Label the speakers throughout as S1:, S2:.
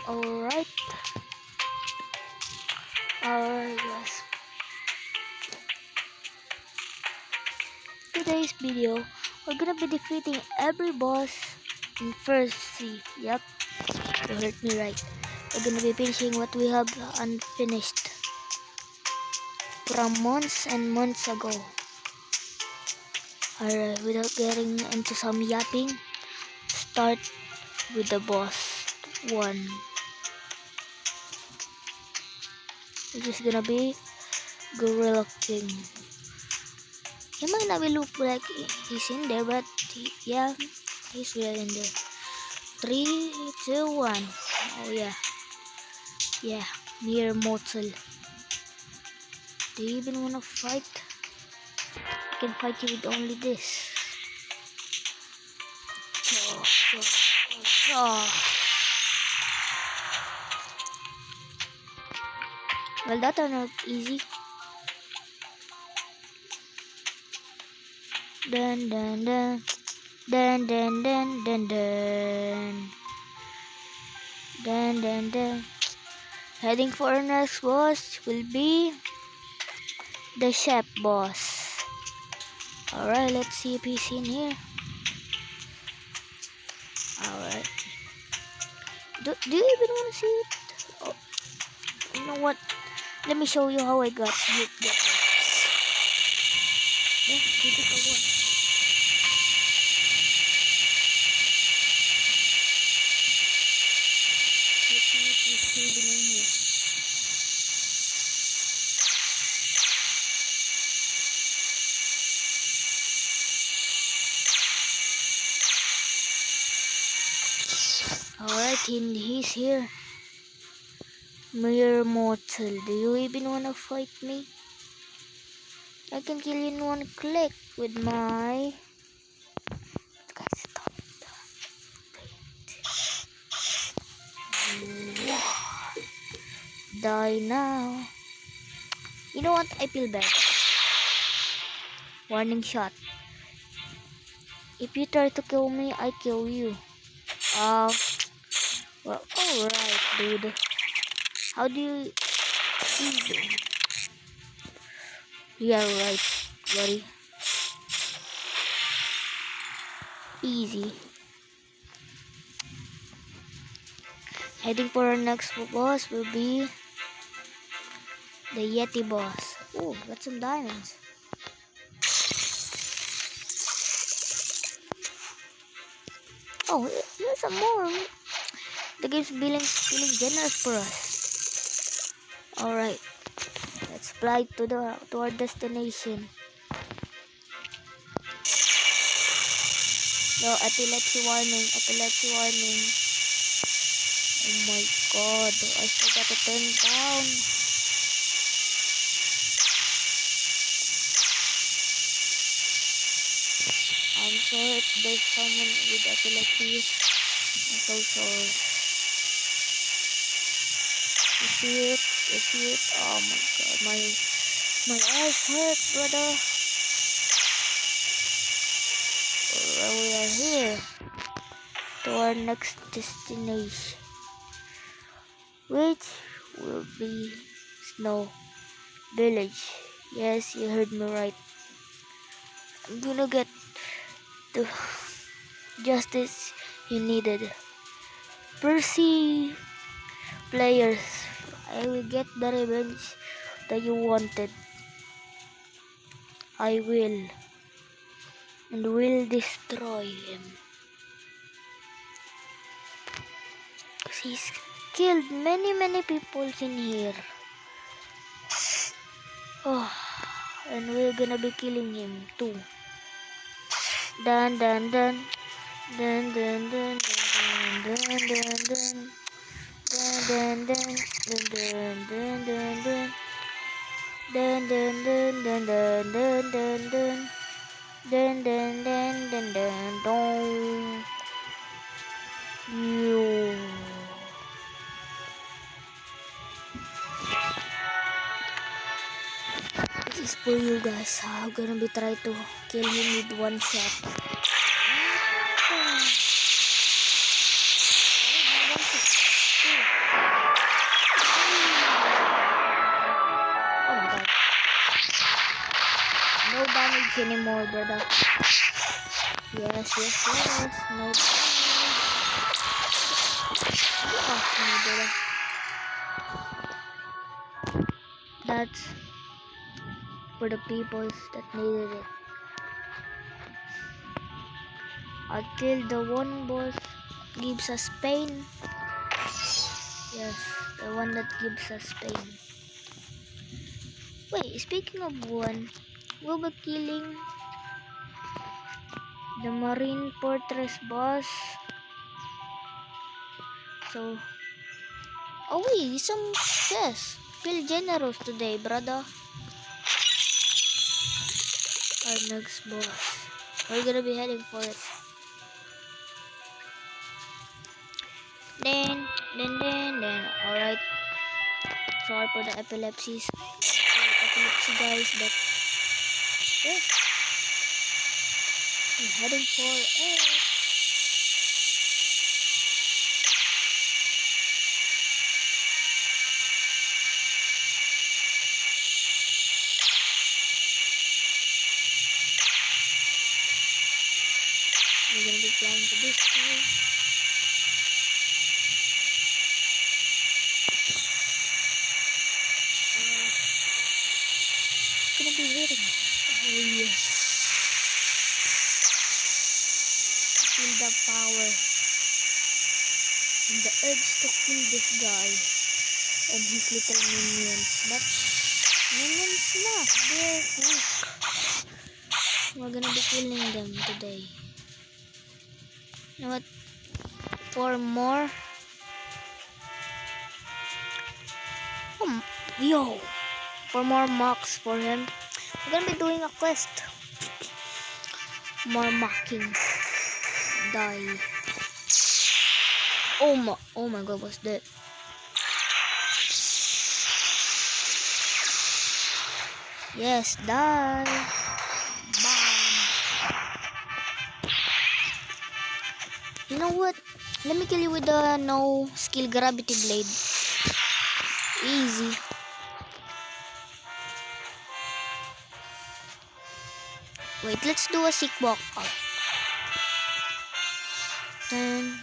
S1: Alright. Alright, guys. Today's video, we're gonna be defeating every boss in first sea. Yep, you heard me right. We're gonna be finishing what we have unfinished from months and months ago. Alright, without getting into some yapping, start with the boss 1. Which is gonna be Gorilla King. He might not be look like he's in there, but yeah, he's really in there. 3, 2, 1. Oh yeah. Yeah, near mortal. Do you even wanna fight? I can fight you with only this. Well, that turned out easy. Dun dun dun dun dun dun dun dun dun dun dun. Heading for our next boss will be the chef boss. Alright, let's see if he's in here. Alright. Do you even want to see it? Oh, you know what? Let me show you how I got hit that way. Yeah, typical one. Let's see if he's hidden in here. Alright, he's here. Mere mortal, do you even wanna fight me? I can kill you in one click with my... Die now. You know what? I feel bad. Warning shot. If you try to kill me, I kill you. Well, alright, dude. How do you do? Yeah, right, buddy. Easy. Heading for our next boss will be the Yeti boss. Oh, got some diamonds. Oh, here's some more. The game's feeling generous for us. Alright. Let's fly to our destination. No, epilepsy warning. Oh my god, I forgot to turn it down. I'm sorry if there's someone with epilepsy. I'm so sorry. You see it? Oh my god, my eyes hurt, brother. Alright, we are here to our next destination, which will be Snow Village. Yes, you heard me right. I'm gonna get the justice you needed. Percy players, I will get the revenge that you wanted. I will. And will destroy him. Because he's killed many people in here. Oh, and we're gonna be killing him too. Dun dun dun. Dun dun dun dun dun dun dun. Dun dun dun dun dun dun dun. Dun dun dun dun dun dun dun dun. Dun dun dun dun dun dun. Yo. This is for you guys. I'm gonna be trying to kill him with one shot. anymore, brother. Yes. No. Fuck me, brother. That's for the people that needed it. Until the one boss gives us pain. Yes, the one that gives us pain. Wait, speaking of one, we'll be killing the Marine Fortress boss. So, oh wait, some chest. Feel generous today, brother. Our next boss. We're gonna be heading for it. Then. Alright. Sorry for the epilepsy guys, but yeah. We're heading for it. We're gonna be flying to this way. Gonna be hitting. Oh yes. Feel the power and the urge to kill this guy and his little minions. But minions na, they're weak. We're gonna be killing them today. You know what? 4 more. Yo, 4 more mocks for him. We're gonna be doing a quest. More mockings. Die. Oh my god, what's that? Yes, die. Bam. You know what? Let me kill you with the no skill gravity blade. Easy. Wait, let's do a sick walk up. Dun.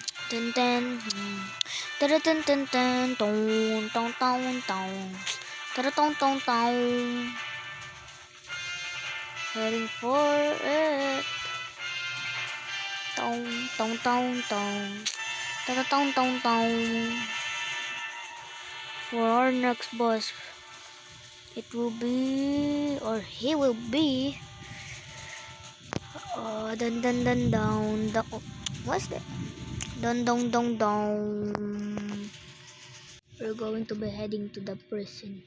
S1: Heading for it. For our next boss, it will be, or he will be, what's that? We're going to be heading to the prison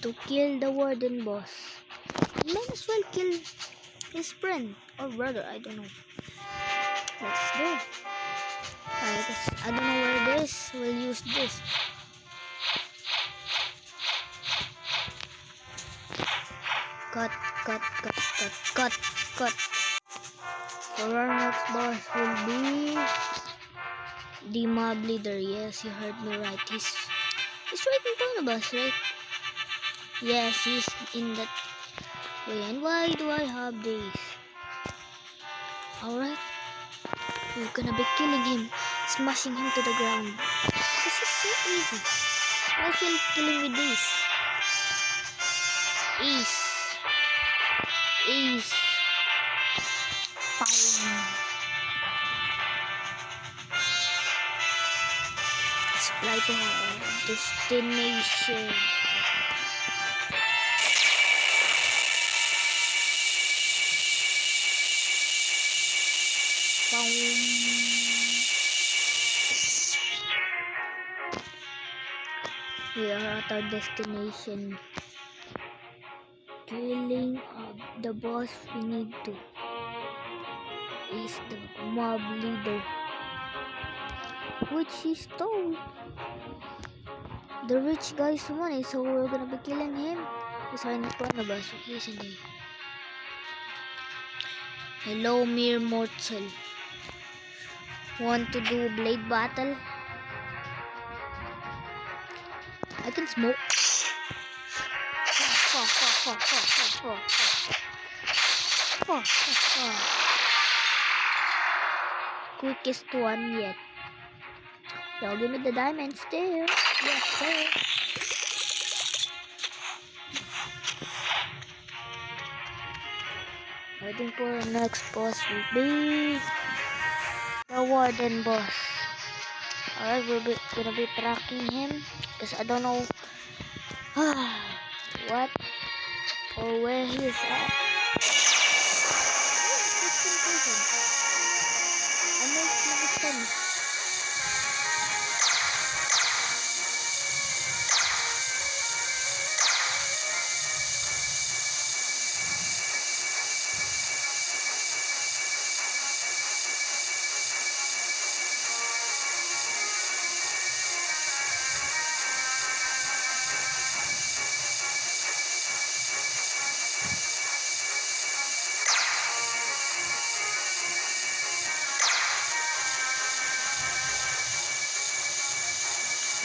S1: to kill the warden boss. Might as well kill his friend or brother, I don't know. Let's do it. I don't know where it is. We'll use this. Cut. For our next boss will be the mob leader. Yes, you heard me right. He's right in front of us, right? Yes, he's in that way. And why do I have this? Alright. We're gonna be killing him, smashing him to the ground. This is so easy. I feel killing with this. Ease. Let's fly to our destination. We are at our destination. Killing of the boss we need to is the mob leader, which he stole the rich guy's money, so we're gonna be killing him. He's right in front of us, isn't he? Hello, mere mortal. Want to do a blade battle? I can smoke. Oh, quickest one yet. So give me the diamond still. Yes, sir. Waiting for the next boss will be the warden boss. Alright, gonna be tracking him because I don't know what or where he is at. I know it's not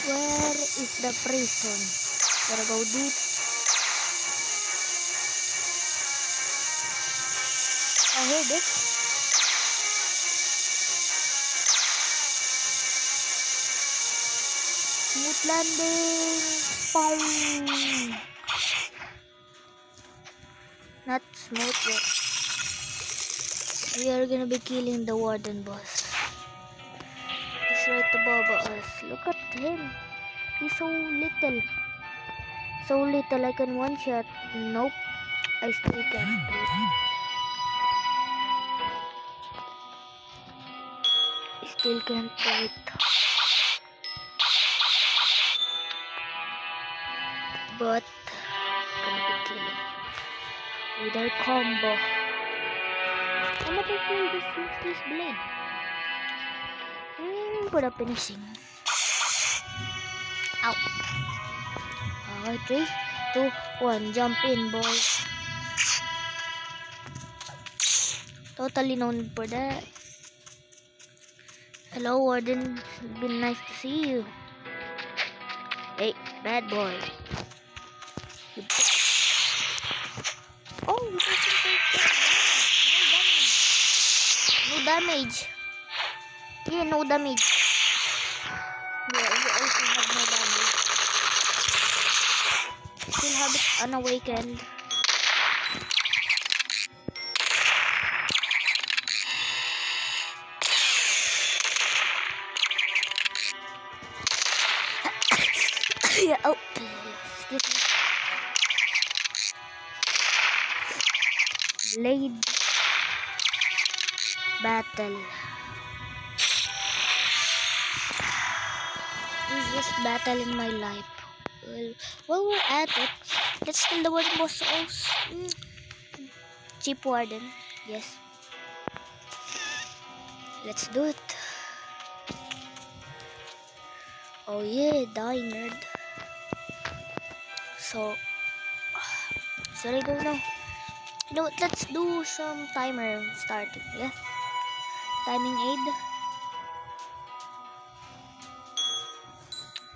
S1: Where is the prison? Gotta go deep. I heard it. Smooth landing. Boom. Not smooth yet. We are gonna be killing the warden boss. He's right above us. Look at him. He's so little. So little I can one shot. Nope. I still can't do it. I still can't do it. But gonna be killing with our combo. I'm not afraid to use this blade. For the finishing. Ow. Alright, 3, 2, 1. Jump in, boys. Totally no need for that. Hello, Warden. It's been nice to see you. Hey, bad boy. Oh, we doesn't take damage. No damage. Yeah, no damage. Yeah, we also have no damage. Still have it unawakened. Yeah, oh, excuse me. Blade battle. Easiest battle in my life. Well, while we're at it, let's kill the warden boss. Cheap warden. Yes. Let's do it. Oh yeah, die nerd. So, should I go now? You know what, let's do some timer starting, yeah? Timing aid.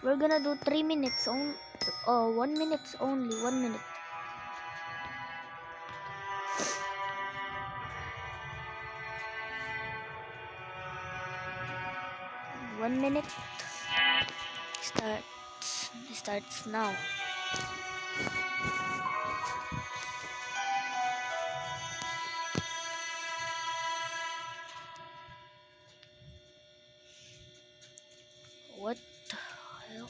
S1: We're gonna do 3 minutes only. 1 minute only. 1 minute. One minute. Starts now. What the hell?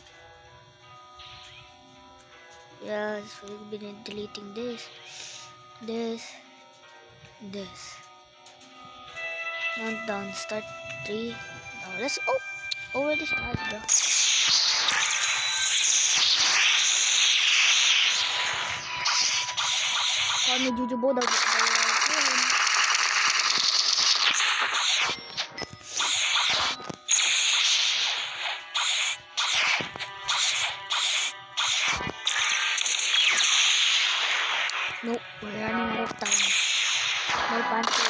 S1: Yeah, so we've been deleting this. Countdown, start 3. Now let's already started, bro. Call me Jujubo daw. Nope, we're running out of time. No pantry.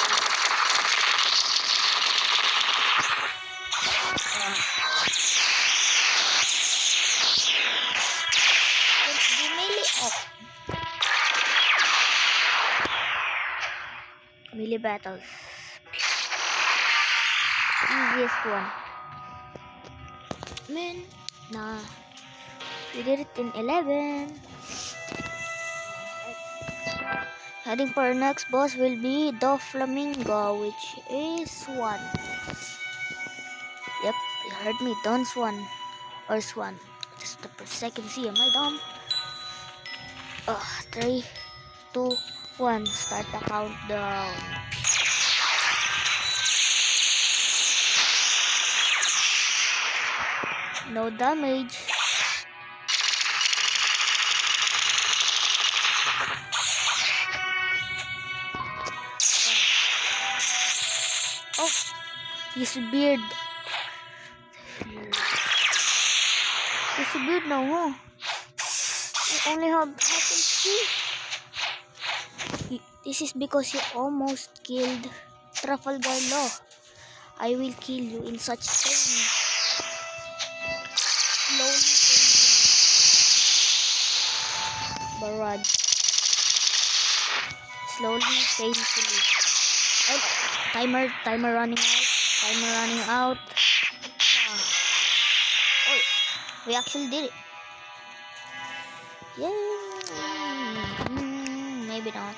S1: Let's do melee up. melee battles. Easiest one. Man, nah. We did it in 11. Heading for our next boss will be Doflamingo, which is Swan. Yep, you heard me, Don Swan. Or Swan. Just the second C, am I dumb? 3, 2, 1. Start the countdown. No damage. Oh, his beard. His beard now, huh? You only have half HP. This is because you almost killed Trafalgar Law. I will kill you in such pain. Slowly painfully. Barrage. Slowly, painfully. Oh, timer running out. Oh, we actually did it. Yeah, maybe not.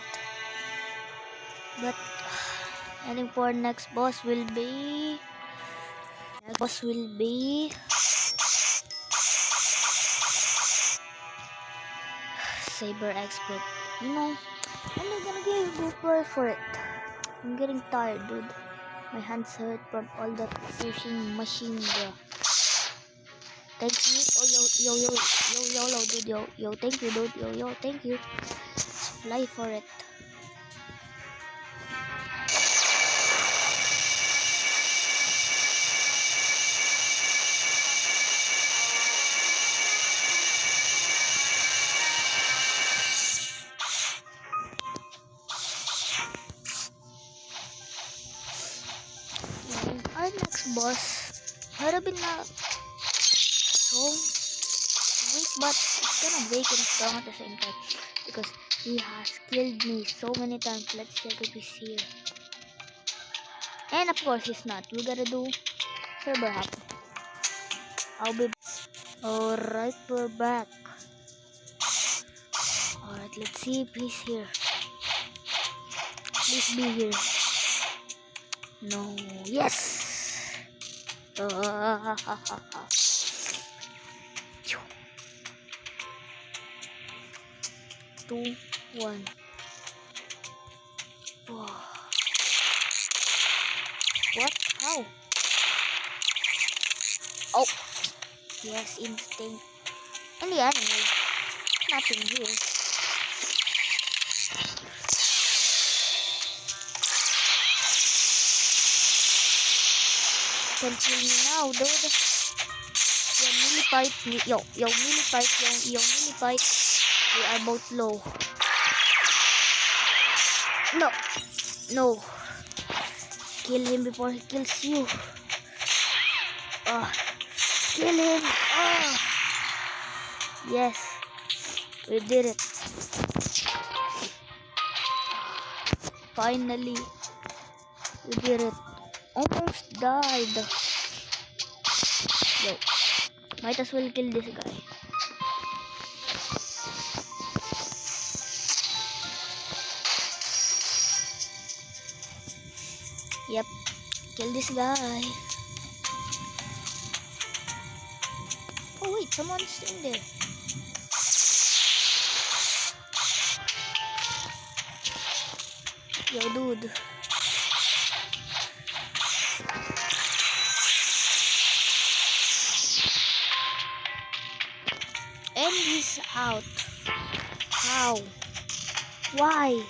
S1: But I think for next boss will be Saber Expert. You know, I'm not gonna go for it. I'm getting tired, dude. My hands hurt from all that pushing machine, bro. Thank you. Oh, yo, dude. Yo, thank you, dude. Yo, thank you. Let's fly for it. Our next boss might have been so weak, but it's kind of weak and strong at the same time because he has killed me so many times. Let's check if he's here. And of course he's not. We gotta do server hop. I'll be alright, we're back. Alright, let's see if he's here. Please be here. No. Yes. 2, 1. What? How? Oh. Yes, instinct. In the anime, nothing here. Can kill me now, dude. Yung melee fight, yung melee fight, we are both low. No. Kill him before he kills you. Kill him. Yes, we did it. Finally, we did it. Almost died. Yo, might as well kill this guy. Yep, kill this guy. Oh wait, someone's in there. Yo, dude. And he's out. How? Why?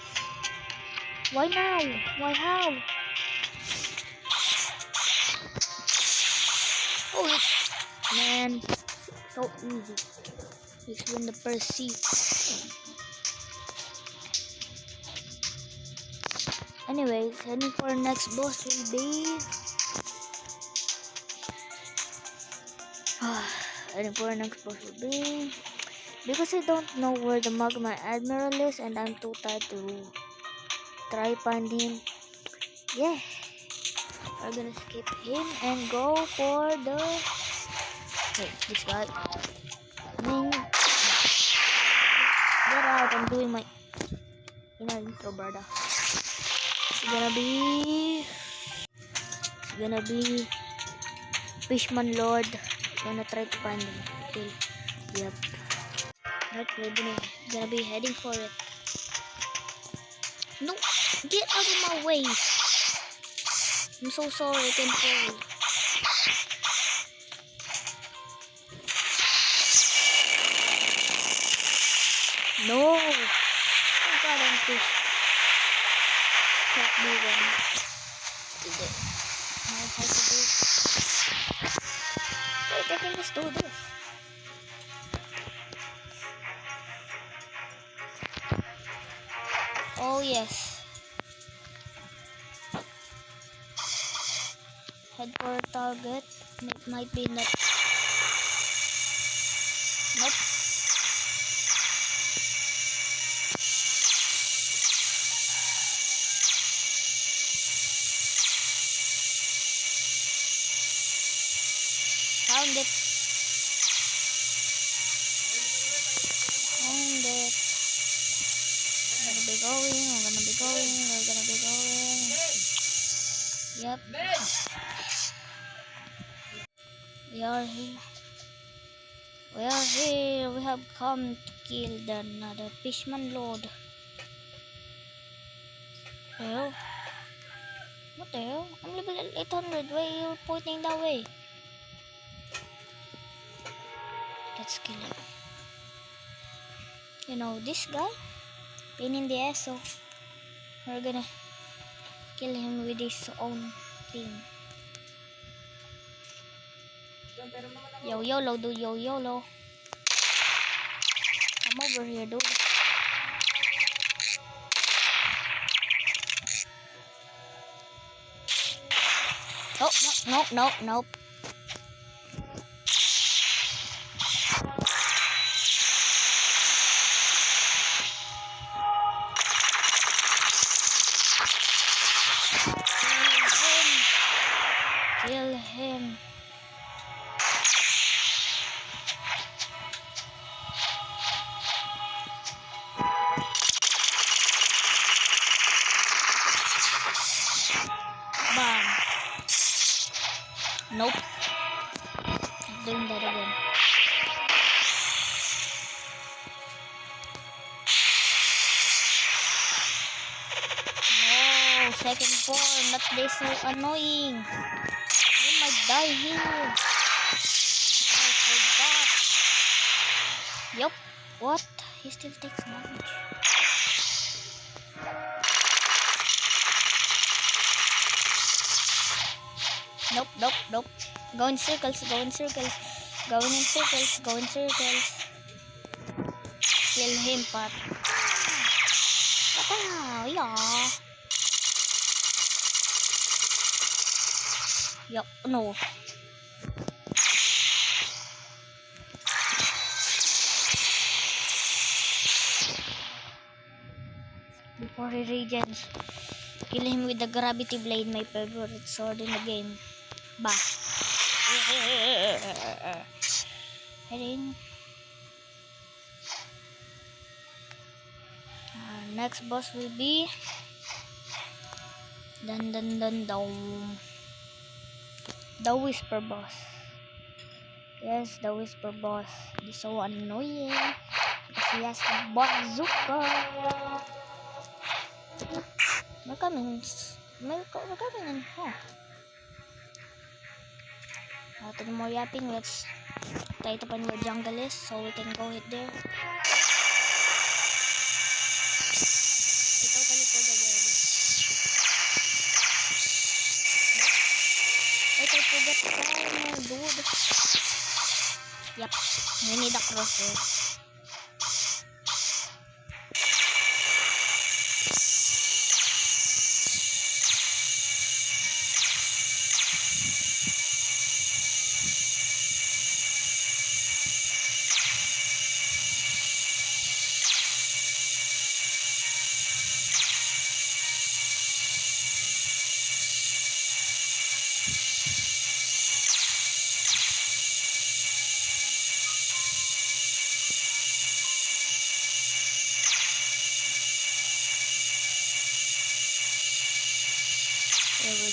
S1: Why now? Why how? Oh, man. So easy. Let's win the first seat. Anyways, heading for our next boss will be... heading for our next boss will be... Because I don't know where the Magma Admiral is and I'm too tired to try find him, Yeah. We're gonna skip him and go for the... Wait, this guy. Get out, I'm doing my intro, brother. It's gonna be Fishman Lord. Gonna try to find him. Okay. Yep. Right, we're gonna be heading for it. No! Get out of my way! I'm so sorry, I can fall. No! Oh god, I'm fish. Can't do one. Today. Now how to do it. Wait, I can just do this. Oh yes. Head for a target. It might be not. Nope. Found it. Found it. We're gonna be going. We're gonna be going. We're gonna be going. Yep. We are here. We are here. We have come to kill another Fishman Lord. Hell? What the hell? I'm level 800. Why are you pointing that way? Let's kill him. You know this guy? Pain in the ass, so we're gonna kill him with his own thing. Yo YOLO, dude. Yo YOLO. Come over here, dude. Oh, no. Kill him. Bam. Nope. I'm doing that again. No, second floor. Not this so annoying. You might die here. I forgot. Yup. What? He still takes damage. Nope. Go in circles. Kill him, Pat. Yeah. Yup. No. Before he regens, kill him with the gravity blade, my favorite sword in the game. Bah. Heading. Next boss will be the Whisper boss. Yes, the Whisper boss. He's so annoying because he has a bazooka. We're coming in. Huh? After the more yapping, let's try to find where jungle is so we can go hit there. I totally forgot where it is. Wait, I forgot the timer, dude. Yep, we need a crosshair.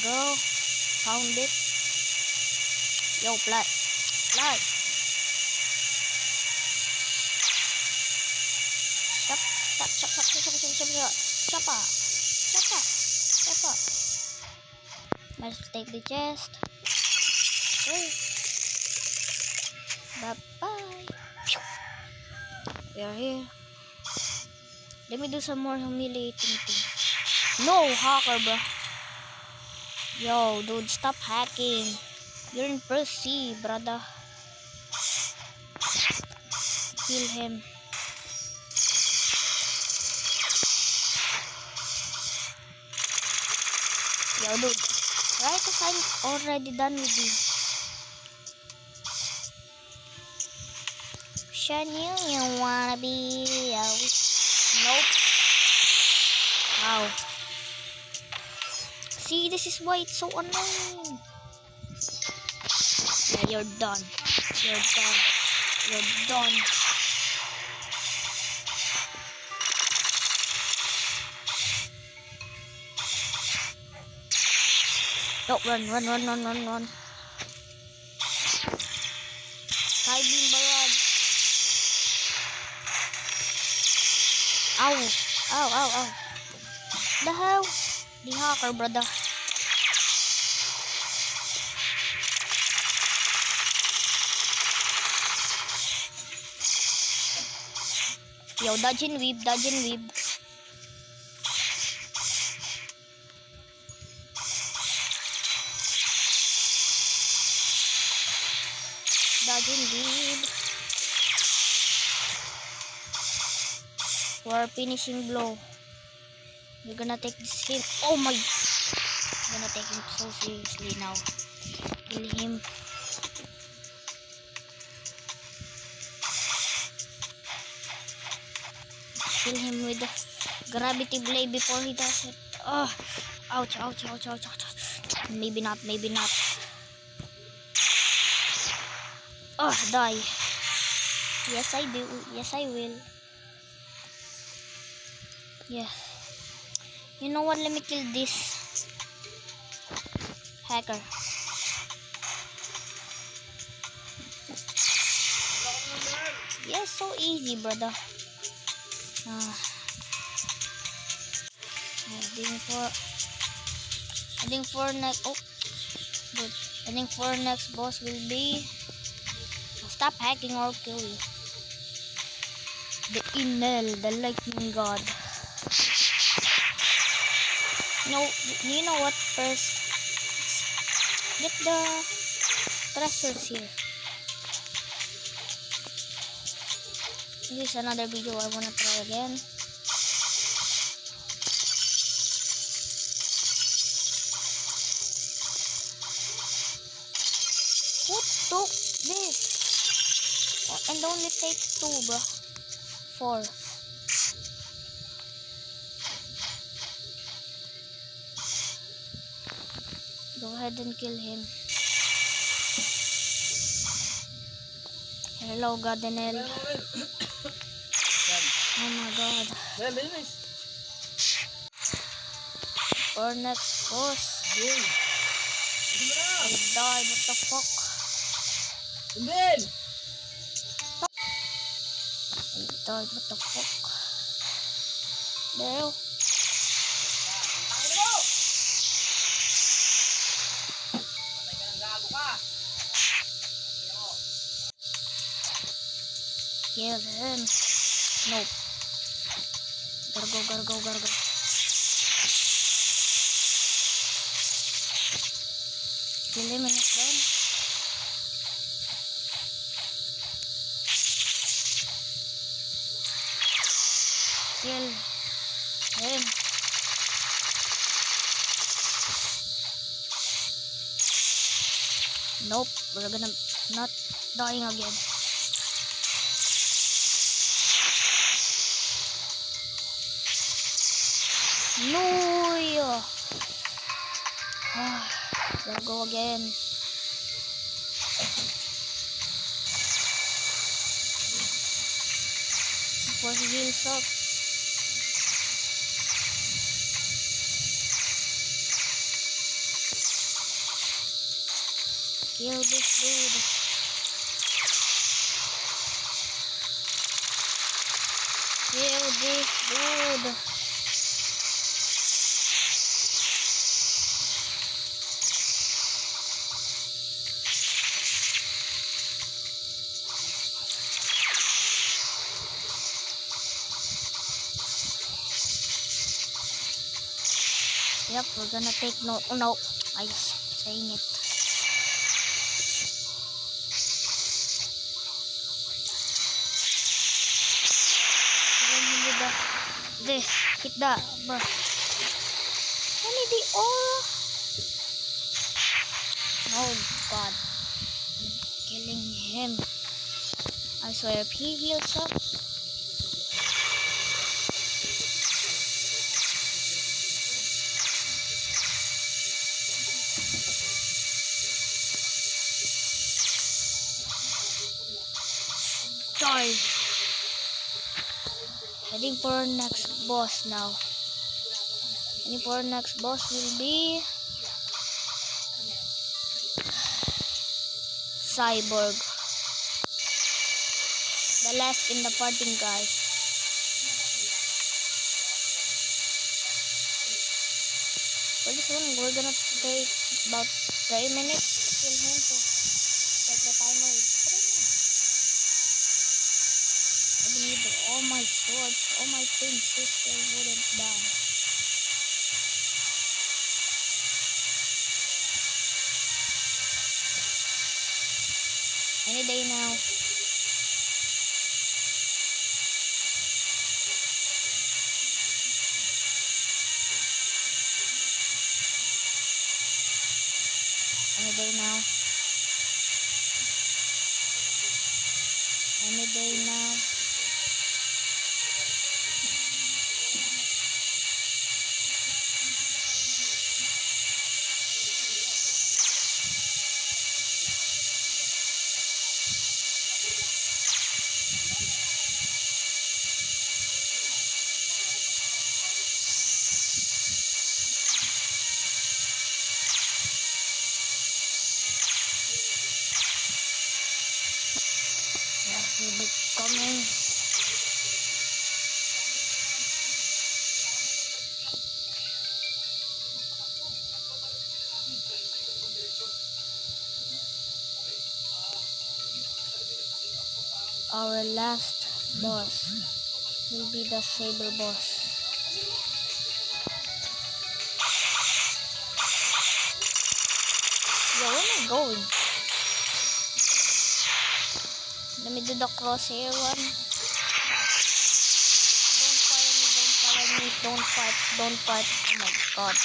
S1: go. Found it. Yo, fly. Fly. Chapa. Let's take the chest. Okay. Bye-bye. We are here. Let me do some more humiliating things. No, hacker, bro. Yo, dude, stop hacking. You're in first C, brother. Kill him. Yo, dude. Right, because I'm already done with you. Shun you wanna be a... Nope. Wow. See, this is why it's so annoying. Yeah, you're done. You're done. You're done. No, run. Sky beam barrage. Ow. The hell? The hacker, brother. Yo, dodge and weave. Dodge and weave. For finishing blow. We're gonna take this hit. Oh my! I'm gonna take him so seriously now. Kill him. Kill him with the gravity blade before he does it. Oh, ouch. Maybe not. Oh, die. Yes, I do. Yes, I will. Yeah. You know what? Let me kill this hacker. Yes, so easy, brother. I think for next. Oh, good. I think for next boss will be stop hacking or kill you. The Enel, the lightning god. You know what? First, get the treasures here. This is another video I wanna try again. Who took this? Oh, and only take 2, bro. 4. Go ahead and kill him. Hello, Gardenel. Oh my god. For next boss. I died. What the fuck? I died. What the fuck? There. Kill him. Nope. Gotta go. Kill him and it's done. Kill him. Nope, we're gonna not dying again. No, yeah. Gotta go again. Before he heals up. Kill this dude. Kill this dude. Yep, we're gonna take no. I was saying it. This hit that, bro. Only the aura. Oh God, I'm killing him. I swear, if he heals up. Die. Heading for our next boss now. Heading for our next boss will be Cyborg. The last in the parting guy. For this one, we're gonna take about 3 minutes to kill him. So set the timer with 3 minutes. I believe that all my swords, all my twin sisters wouldn't die. Any day now. Any day now. Any day now. Yes, we'll be coming. Our last boss will be the Saber boss. Yo, where am I going? Let me do the crosshair one. Don't fire me, don't fire me, don't fight, don't fight. Oh my God.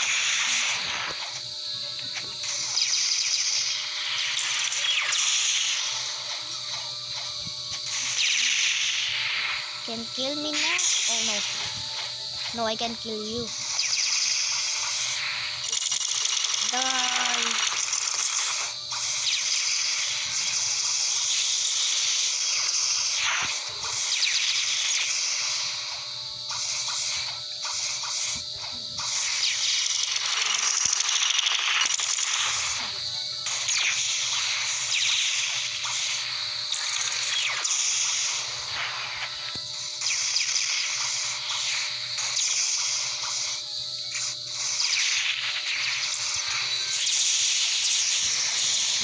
S1: Can kill me now? Oh no. No, I can kill you. Die.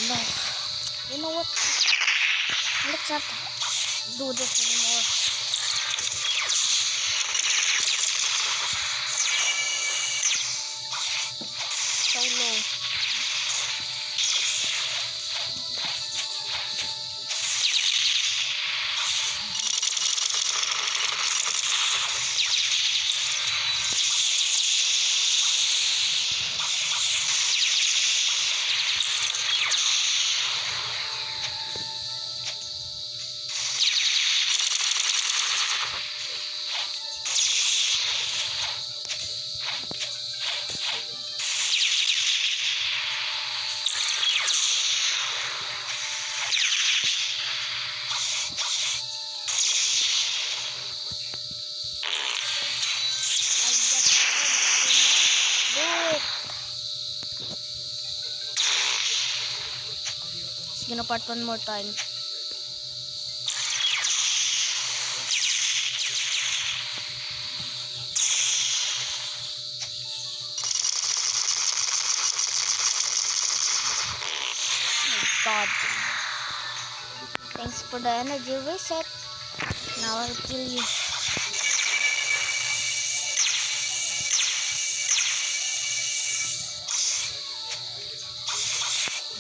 S1: No. You know what? Let's not do this anymore. So low. part one more time. God. Thanks for the energy reset. Now I'll kill you.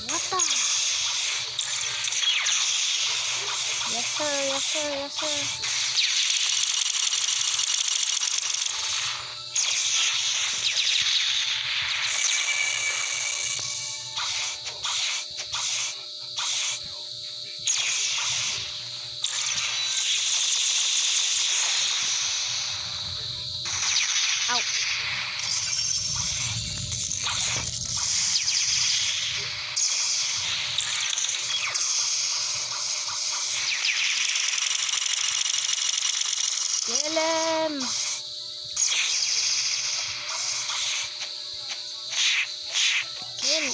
S1: What the? Yes sir, yes sir, yes sir. Ow. Kill him. Kill.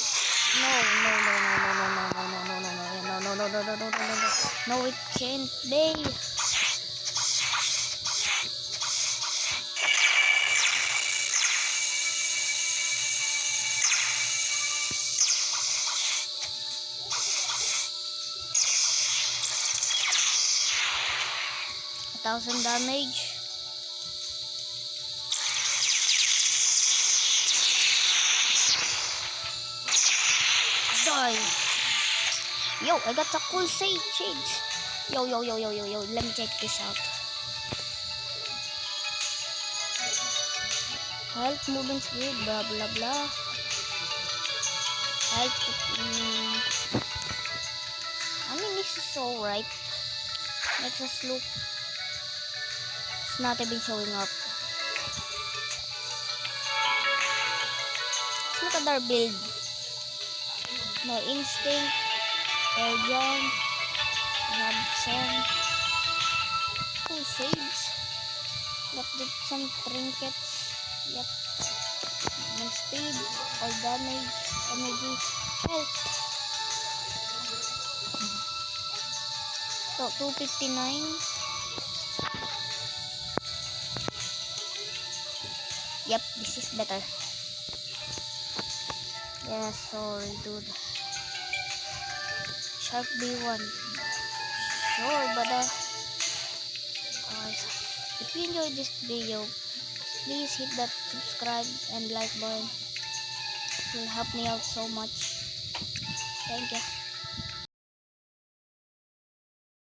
S1: No, it can't be. $1,000 damage. Die. Yo, I got a cool shades. Yo. Let me check this out. Health, movement speed, blah blah blah. Health. I mean, this is alright. Let's just look. It's not even showing up. Let's look at our build. No instinct, air jump, some cool shades. Got some trinkets. Yep. And speed, all damage, energy, health. So 259. Yep, this is better. Yeah, sorry, dude. Shark B1. Sure, but if you enjoyed this video, please hit that subscribe and like button. It will help me out so much. Thank you.